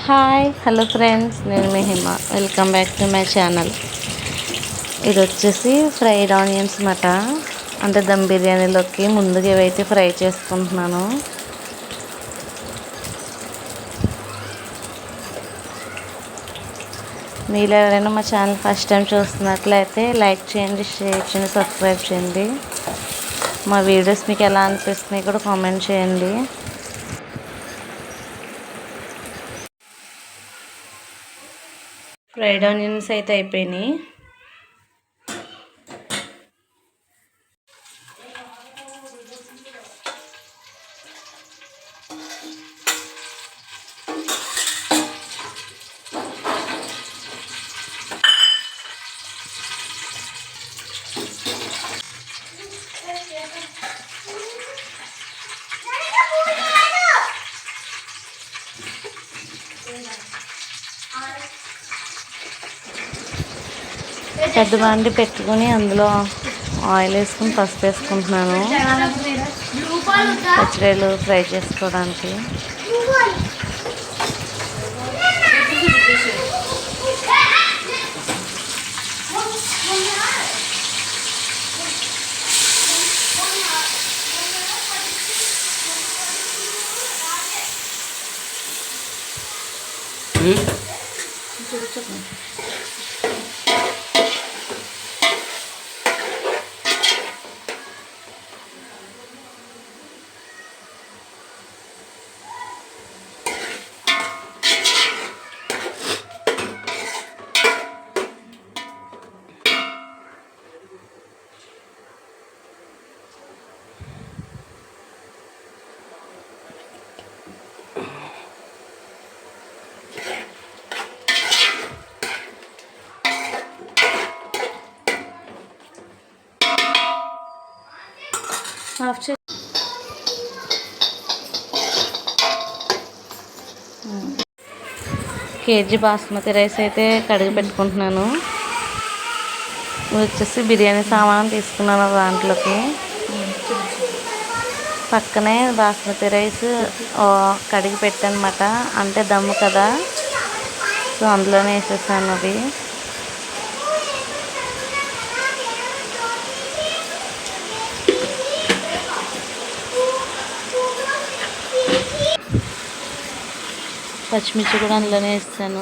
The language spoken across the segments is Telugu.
హాయ్ హలో ఫ్రెండ్స్, నేను Mahima. Welcome back to my channel. ఇది వచ్చేసి ఫ్రైడ్ ఆనియన్స్ మాట. అంటే దమ్ బిర్యానీలోకి ముందుగా ఏవైతే ఫ్రై చేసుకుంటున్నాను. మీరు ఎవరైనా మా ఛానల్ ఫస్ట్ టైం చూస్తున్నట్లయితే లైక్ చేయండి, షేర్ చేయండి, సబ్స్క్రైబ్ చేయండి. మా వీడియోస్ మీకు ఎలా అనిపిస్తున్నాయి కూడా కామెంట్ చేయండి. ఫ్రైడ్ ఆనియన్స్ అయితే అయిపోయినాయి. పెద్ద బాండి పెట్టుకుని అందులో ఆయిల్ వేసుకుని పసుపు వేసుకుంటున్నాను పచ్చిరొయ్యలు ఫ్రై చేసుకోవడానికి. కేజీ బాస్మతి రైస్ అయితే కడిగి పెట్టుకుంటున్నాను. వచ్చేసి బిర్యానీ సామాన్ తీసుకున్నాను దాంట్లోకి. పక్కనే బాస్మతి రైస్ కడిగి పెట్టానమాట. అంటే దమ్ము కదా, సో అందులోనే వేసేసాను అది. పచ్చిమిర్చి కూడా అందులోనే వేస్తాను.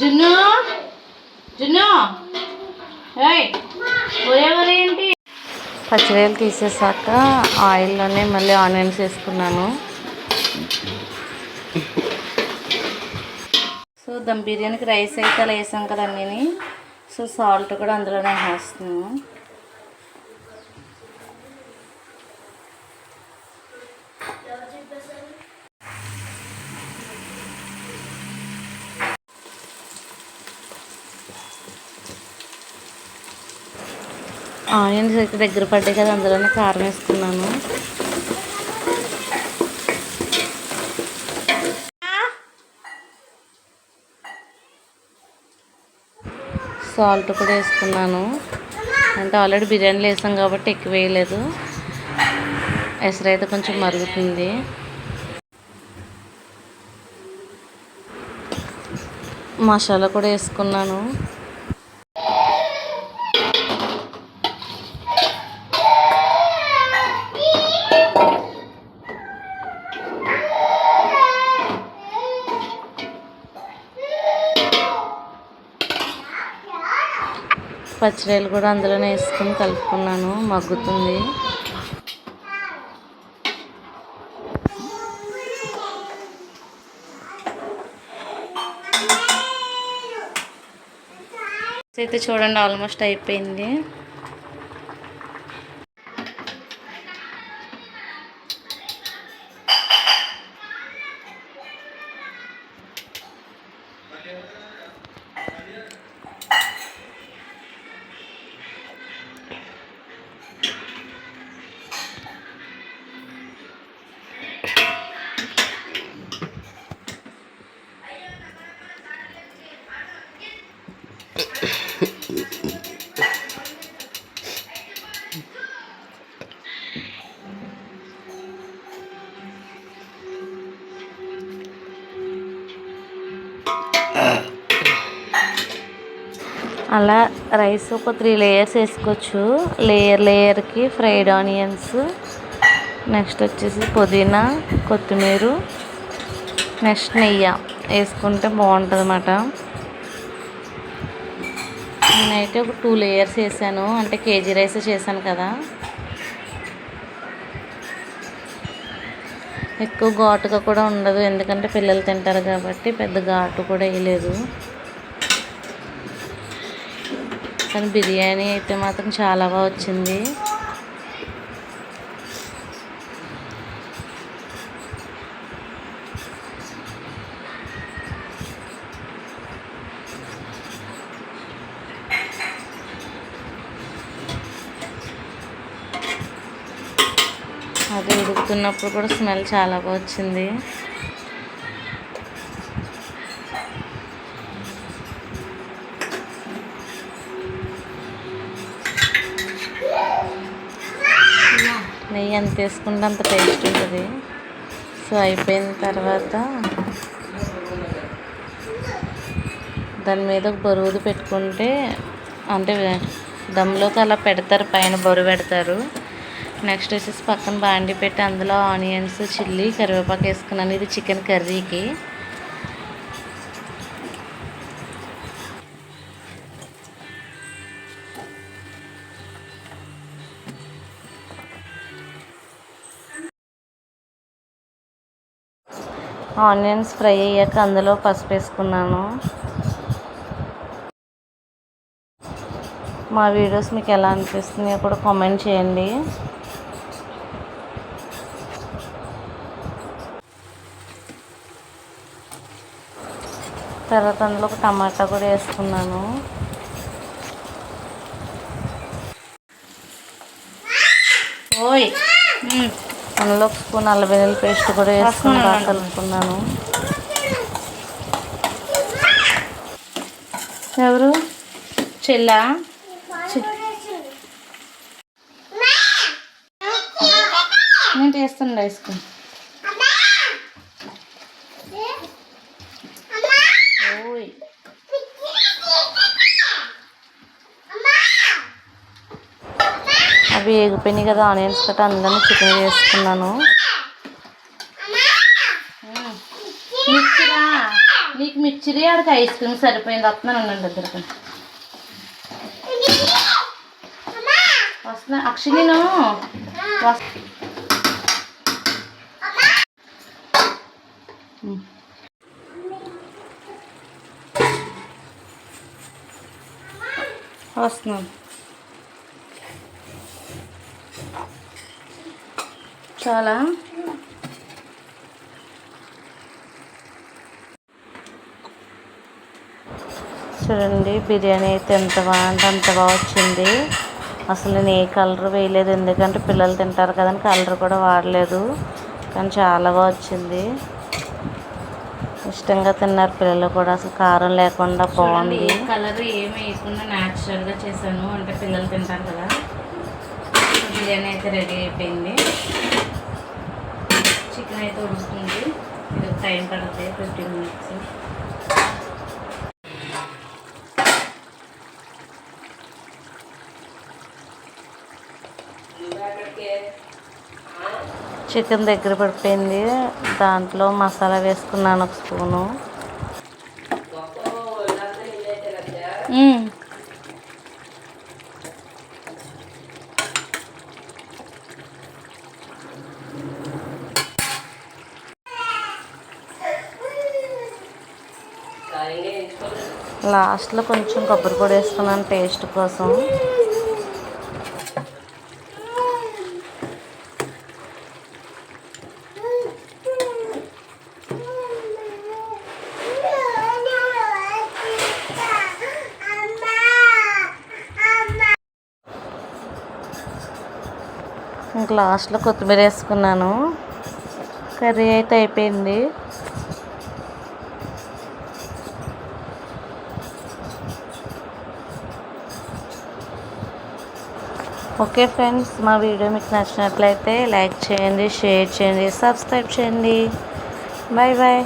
జున్ను జున్ను ఏంటి? పచ్చిరొయ్యలు తీసేసాక ఆయిల్లోనే మళ్ళీ ఆనియన్స్ వేసుకున్నాను. సో దమ్ బిర్యానీకి రైస్ అయితే అలా వేసాం కదా అన్నీ. సో సాల్ట్ కూడా అందులోనే వేస్తున్నాను. ఆనియన్స్ అయితే దగ్గర పడ్డాయి కదా, అందులోనే కారం వేసుకున్నాను. సాల్ట్ కూడా వేసుకున్నాను. అంటే ఆల్రెడీ బిర్యానీలో వేసాం కాబట్టి ఎక్కువ వేయలేదు. ఎసరైతే కొంచెం మరుగుతుంది. మసాలా కూడా వేసుకున్నాను. పచ్చిరొయ్యలు కూడా అందులోనే వేసుకుని కలుపుకున్నాను. మగ్గుతుంది. అయితే చూడండి ఆల్మోస్ట్ అయిపోయింది. అలా రైస్ ఒక 3 లేయర్స్ వేసుకోవచ్చు. లేయర్కి ఫ్రైడ్ ఆనియన్స్, నెక్స్ట్ వచ్చేసి పుదీనా, కొత్తిమీర, నెక్స్ట్ నెయ్యి వేసుకుంటే బాగుంటుంది అన్నమాట. నేనైతే ఒక 2 లేయర్స్ వేసాను, అంటే కేజీ రైస్ చేశాను కదా. ఎక్కువ ఘాటుగా కూడా ఉండదు, ఎందుకంటే పిల్లలు తింటారు కాబట్టి పెద్ద ఘాటు కూడా వేయలేదు. కానీ బిర్యానీ అయితే మాత్రం చాలా బాగా వచ్చింది. అది ఉడుకుతున్నప్పుడు కూడా స్మెల్ చాలా బాగా వచ్చింది. నెయ్యి ఎంత వేసుకుంటే అంత టేస్ట్ ఉంటుంది. సో అయిపోయిన తర్వాత దాని మీద ఒక బరువుది పెట్టుకుంటే, అంటే దమ్లోకి అలా పెడతారు, పైన బరువు పెడతారు. నెక్స్ట్ వచ్చేసి పక్కన బాండి పెట్టి అందులో ఆనియన్స్, చిల్లీ, కరివేపాకు వేసుకున్నాను. ఇది చికెన్ కర్రీకి. ఆనియన్స్ ఫ్రై అయ్యాక అందులో పసుపు వేసుకున్నాను. మా వీడియోస్ మీకు ఎలా అనిపిస్తున్నాయో కూడా కామెంట్ చేయండి. తర్వాత అందులో ఒక టమాటా కూడా వేసుకున్నాను. అందులో ఒక స్పూన్ అల్లం వెల్లుల్లి పేస్ట్ కూడా వేసుకుని బాగా కలుపుకున్నాను. ఎవరు చెల్లా? నేను చేస్తాను ఐస్ క్రీమ్. అవి ఎగిపోయినాయి కదా ఆనియన్స్ కట్ట, అందులో చికెన్ వేసుకున్నాను. మిర్చిరా, నీకు మిర్చిరి ఆడికి ఐస్ క్రీమ్ సరిపోయింది. వస్తున్నాను అన్నాడు దగ్గరికి. వస్తున్నా అక్షయ్, నేను వస్తున్నాను. చాలా చూడండి, బిర్యానీ అయితే ఎంత బాగుంటే అంత బాగా వచ్చింది. అసలు నేను ఏ కలర్ వేయలేదు, ఎందుకంటే పిల్లలు తింటారు కదని కలర్ కూడా వాడలేదు. కానీ చాలా బాగా వచ్చింది, ఇష్టంగా తిన్నారు పిల్లలు కూడా. అసలు కారం లేకుండా బాగుంది. కలర్ ఏమి వేయకుండా న్యాచురల్గా చేశాను, అంటే పిల్లలు తింటారు కదా. బిర్యానీ అయితే రెడీ అయిపోయింది. చికెన్ అయితే ఉడుకుతుంది, ఇది టైం పడుతుంది 15 మినిట్స్. చికెన్ దగ్గర పడిపోయింది, దాంట్లో మసాలా వేసుకున్నాను ఒక స్పూను. లాస్ట్లో కొంచెం కొబ్బరి పొడి వేసుకున్నాను టేస్ట్ కోసం. ఇంకా లాస్ట్లో కొత్తిమీర వేసుకున్నాను. కర్రీ అయితే అయిపోయింది. ఓకే ఫ్రెండ్స్, మా వీడియో మీకు నచ్చినట్లయితే లైక్ చేయండి, షేర్ చేయండి, సబ్స్క్రైబ్ చేయండి. Bye bye.